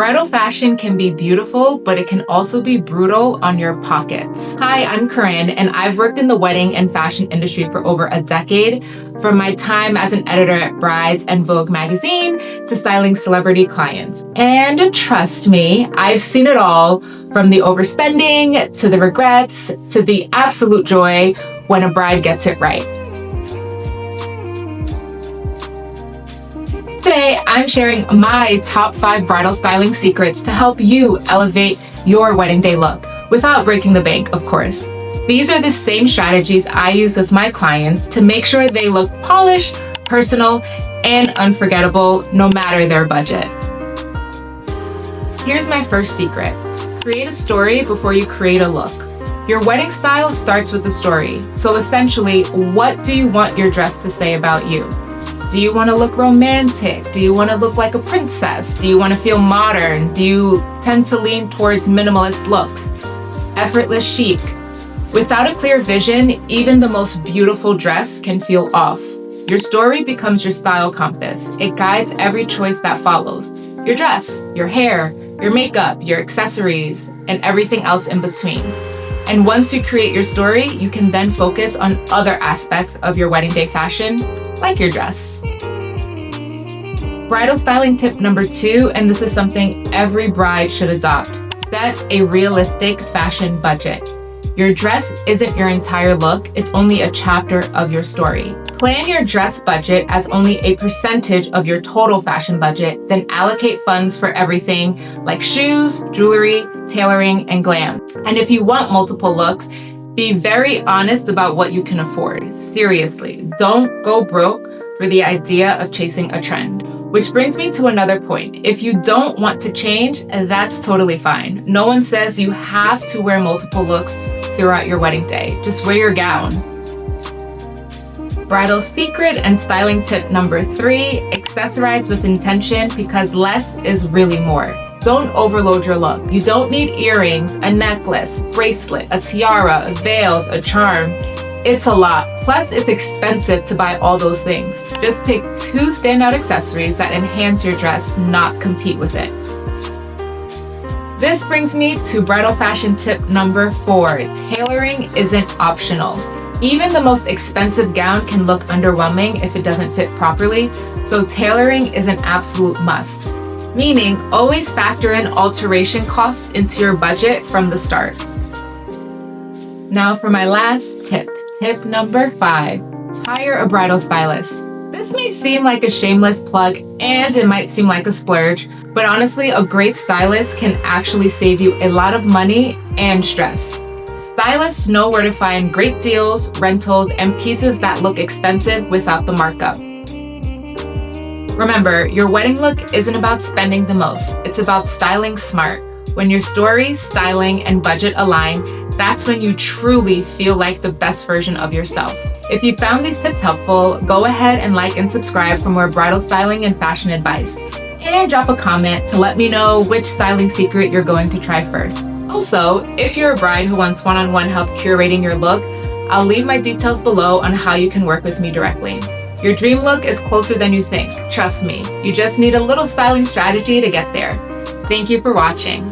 Bridal fashion can be beautiful, but it can also be brutal on your pockets. Hi, I'm Corinne, and I've worked in the wedding and fashion industry for over a decade, from my time as an editor at Brides and Vogue Magazine to styling celebrity clients. And trust me, I've seen it all, from the overspending to the regrets to the absolute joy when a bride gets it right. Today, I'm sharing my top 5 bridal styling secrets to help you elevate your wedding day look without breaking the bank, of course. These are the same strategies I use with my clients to make sure they look polished, personal, and unforgettable no matter their budget. Here's my first secret. Create a story before you create a look. Your wedding style starts with a story. So essentially, what do you want your dress to say about you? Do you want to look romantic? Do you want to look like a princess? Do you want to feel modern? Do you tend to lean towards minimalist looks? Effortless chic? Without a clear vision, even the most beautiful dress can feel off. Your story becomes your style compass. It guides every choice that follows. Your dress, your hair, your makeup, your accessories, and everything else in between. And once you create your story, you can then focus on other aspects of your wedding day fashion, like your dress. Bridal styling tip number 2, and this is something every bride should adopt. Set a realistic fashion budget. Your dress isn't your entire look, it's only a chapter of your story. Plan your dress budget as only a percentage of your total fashion budget, then allocate funds for everything like shoes, jewelry, tailoring, and glam. And if you want multiple looks, be very honest about what you can afford. Seriously, don't go broke for the idea of chasing a trend. Which brings me to another point. If you don't want to change, that's totally fine. No one says you have to wear multiple looks throughout your wedding day. Just wear your gown. Bridal secret and styling tip number 3, accessorize with intention because less is really more. Don't overload your look. You don't need earrings, a necklace, bracelet, a tiara, veils, a charm. It's a lot. Plus, it's expensive to buy all those things. Just pick 2 standout accessories that enhance your dress, not compete with it. This brings me to bridal fashion tip number 4. Tailoring isn't optional. Even the most expensive gown can look underwhelming if it doesn't fit properly, so tailoring is an absolute must. Meaning, always factor in alteration costs into your budget from the start. Now for my last tip. Tip number 5, hire a bridal stylist. This may seem like a shameless plug and it might seem like a splurge, but honestly, a great stylist can actually save you a lot of money and stress. Stylists know where to find great deals, rentals, and pieces that look expensive without the markup. Remember, your wedding look isn't about spending the most, it's about styling smart. When your story, styling, and budget align, that's when you truly feel like the best version of yourself. If you found these tips helpful, go ahead and like and subscribe for more bridal styling and fashion advice. And drop a comment to let me know which styling secret you're going to try first. Also, if you're a bride who wants one-on-one help curating your look, I'll leave my details below on how you can work with me directly. Your dream look is closer than you think. Trust me, you just need a little styling strategy to get there. Thank you for watching.